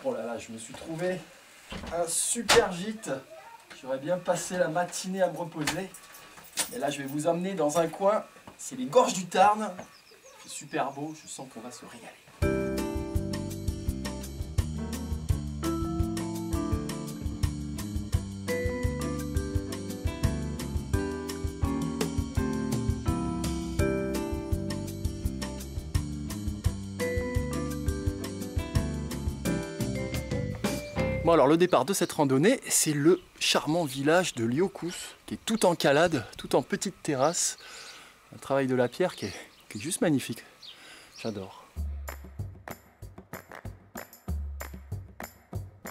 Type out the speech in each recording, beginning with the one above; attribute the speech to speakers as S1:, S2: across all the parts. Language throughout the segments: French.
S1: Oh là là, je me suis trouvé un super gîte. J'aurais bien passé la matinée à me reposer. Et là, je vais vous emmener dans un coin. C'est les Gorges du Tarn. C'est super beau, je sens qu'on va se régaler. Bon alors le départ de cette randonnée, c'est le charmant village de Liokous, qui est tout en calade, tout en petite terrasse. Un travail de la pierre qui est juste magnifique. J'adore.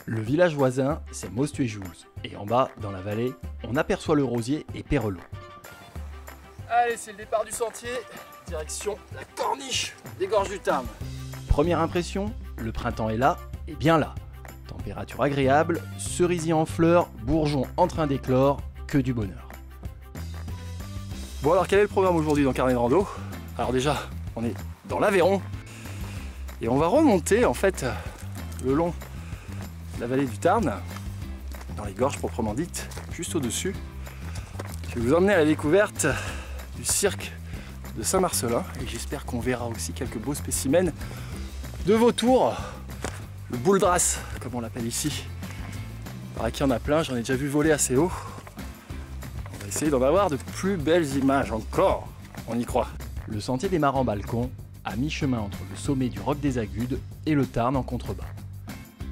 S1: Le village voisin, c'est Mostuéjouls. Et en bas, dans la vallée, on aperçoit le rosier et Pérelot. Allez, c'est le départ du sentier. Direction la corniche des Gorges du Tarn. Première impression, le printemps est là, et bien là. Température agréable, cerisier en fleurs, bourgeons en train d'éclore, que du bonheur. Bon alors quel est le programme aujourd'hui dans Carnet de Rando? Alors déjà, on est dans l'Aveyron et on va remonter en fait le long de la vallée du Tarn, dans les gorges proprement dites, juste au-dessus. Je vais vous emmener à la découverte du cirque de Saint-Marcellin et j'espère qu'on verra aussi quelques beaux spécimens de vautours. Le bouledras, comme on l'appelle ici. Alors qu'il y en a plein, j'en ai déjà vu voler assez haut. On va essayer d'en avoir de plus belles images encore. On y croit. Le sentier des Marans-Balcons, à mi-chemin entre le sommet du Roc des Agudes et le Tarn en contrebas.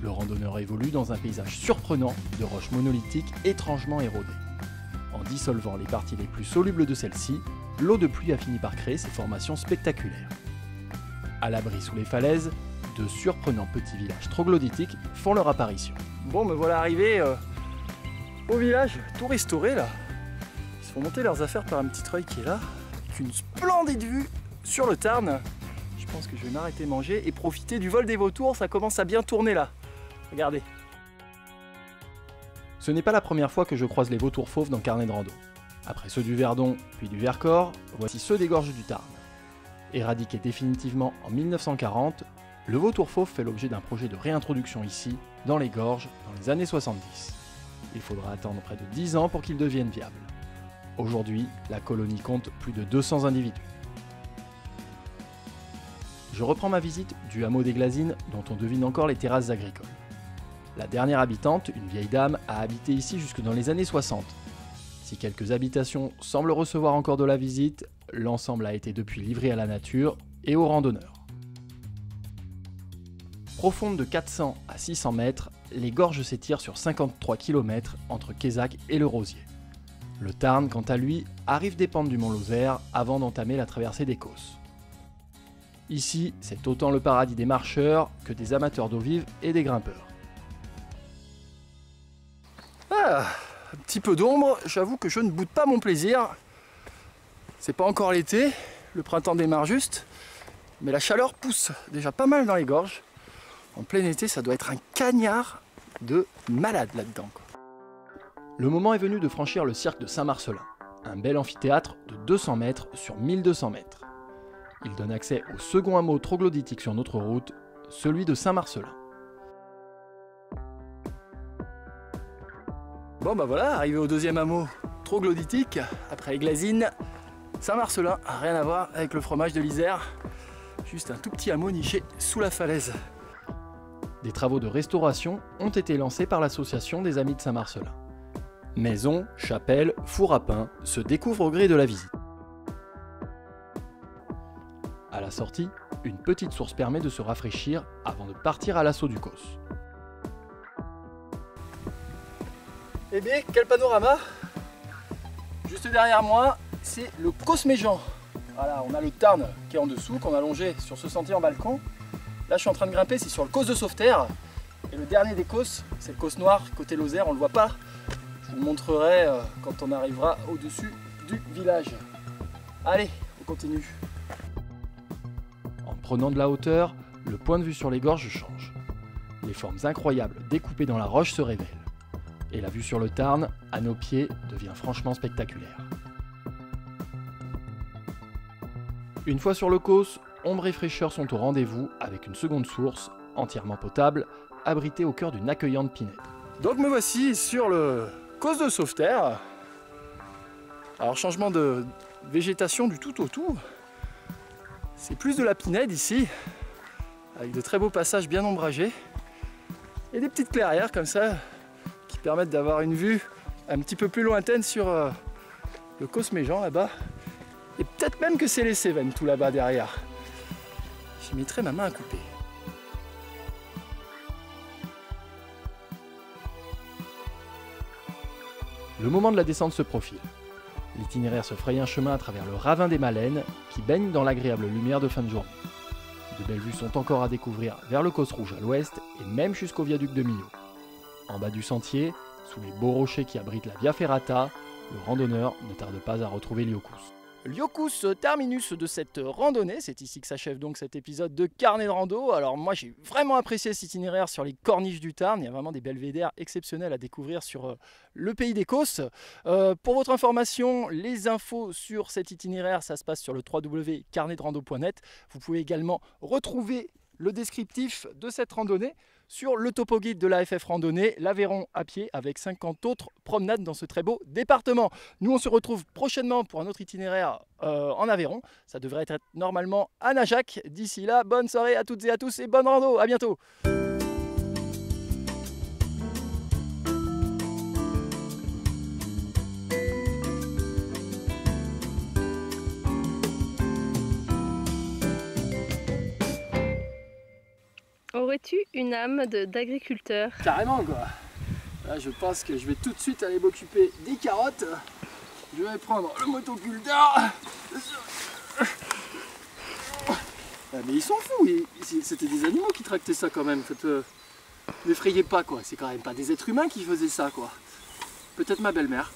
S1: Le randonneur évolue dans un paysage surprenant de roches monolithiques étrangement érodées. En dissolvant les parties les plus solubles de celles-ci, l'eau de pluie a fini par créer ces formations spectaculaires. À l'abri sous les falaises, de surprenants petits villages troglodytiques font leur apparition. Bon, me voilà arrivé au village tout restauré là. Ils se font monter leurs affaires par un petit treuil qui est là, avec une splendide vue sur le Tarn. Je pense que je vais m'arrêter manger et profiter du vol des vautours, ça commence à bien tourner là. Regardez. Ce n'est pas la première fois que je croise les vautours fauves dans Carnet de Rando. Après ceux du Verdon, puis du Vercors, voici ceux des Gorges du Tarn. Éradiqué définitivement en 1940, le vautour fauve fait l'objet d'un projet de réintroduction ici, dans les gorges, dans les années 70. Il faudra attendre près de 10 ans pour qu'il devienne viable. Aujourd'hui, la colonie compte plus de 200 individus. Je reprends ma visite du hameau des Glazines, dont on devine encore les terrasses agricoles. La dernière habitante, une vieille dame, a habité ici jusque dans les années 60. Si quelques habitations semblent recevoir encore de la visite, l'ensemble a été depuis livré à la nature et aux randonneurs. Profonde de 400 à 600 mètres, les gorges s'étirent sur 53 km entre Quézac et le Rosier. Le Tarn, quant à lui, arrive des pentes du Mont Lozère avant d'entamer la traversée des Causses. Ici, c'est autant le paradis des marcheurs que des amateurs d'eau vive et des grimpeurs. Ah, un petit peu d'ombre, j'avoue que je ne boude pas mon plaisir. C'est pas encore l'été, le printemps démarre juste, mais la chaleur pousse déjà pas mal dans les gorges. En plein été, ça doit être un cagnard de malade là-dedans. Le moment est venu de franchir le cirque de Saint-Marcellin, un bel amphithéâtre de 200 mètres sur 1200 mètres. Il donne accès au second hameau troglodytique sur notre route, celui de Saint-Marcellin. Bon bah voilà, arrivé au deuxième hameau troglodytique, après les Glazines, Saint-Marcellin, rien à voir avec le fromage de l'Isère, juste un tout petit hameau niché sous la falaise. Des travaux de restauration ont été lancés par l'association des Amis de Saint-Marcellin. Maison, chapelle, four à pain se découvrent au gré de la visite. À la sortie, une petite source permet de se rafraîchir avant de partir à l'assaut du Causse. Eh bien, quel panorama! Juste derrière moi, c'est le Causse-Méjean. Voilà, on a le Tarn qui est en dessous, qu'on a longé sur ce sentier en balcon. Là, je suis en train de grimper, c'est sur le Causse de Sauveterre. Et le dernier des Causses, c'est le Causse Noir, côté Lozère, on ne le voit pas. Je vous le montrerai quand on arrivera au-dessus du village. Allez, on continue. En prenant de la hauteur, le point de vue sur les gorges change. Les formes incroyables découpées dans la roche se révèlent. Et la vue sur le Tarn, à nos pieds, devient franchement spectaculaire. Une fois sur le Causse, ombre et fraîcheur sont au rendez-vous avec une seconde source, entièrement potable, abrité au cœur d'une accueillante pinède. Donc me voici sur le causse de sauveterre. Alors changement de végétation du tout au tout. C'est plus de la pinède ici, avec de très beaux passages bien ombragés. Et des petites clairières comme ça, qui permettent d'avoir une vue un petit peu plus lointaine sur le causse Méjean là-bas. Et peut-être même que c'est les Cévennes tout là-bas derrière. J'y mettrai ma main à couper. Le moment de la descente se profile. L'itinéraire se fraye un chemin à travers le ravin des Malaines qui baigne dans l'agréable lumière de fin de journée. De belles vues sont encore à découvrir vers le Causse Rouge à l'ouest et même jusqu'au viaduc de Millau. En bas du sentier, sous les beaux rochers qui abritent la Via Ferrata, le randonneur ne tarde pas à retrouver Liokus. Liokus, terminus de cette randonnée. C'est ici que s'achève donc cet épisode de Carnet de Rando. Alors moi j'ai vraiment apprécié cet itinéraire sur les corniches du Tarn. Il y a vraiment des belvédères exceptionnels à découvrir sur le pays des Causses. Pour votre information, les infos sur cet itinéraire, ça se passe sur le www.carnetderando.net. Vous pouvez également retrouver le descriptif de cette randonnée sur le topo guide de l'AFF Randonnée, l'Aveyron à pied, avec 50 autres promenades dans ce très beau département. Nous, on se retrouve prochainement pour un autre itinéraire en Aveyron. Ça devrait être normalement à Najac. D'ici là, bonne soirée à toutes et à tous et bonne rando. À bientôt.
S2: Aurais-tu une âme d'agriculteur?
S1: Carrément quoi. Là je pense que je vais tout de suite aller m'occuper des carottes. Je vais prendre le motoculteur. Mais ils sont fous, c'était des animaux qui tractaient ça quand même. N'effrayez pas quoi, c'est quand même pas des êtres humains qui faisaient ça quoi. Peut-être ma belle-mère.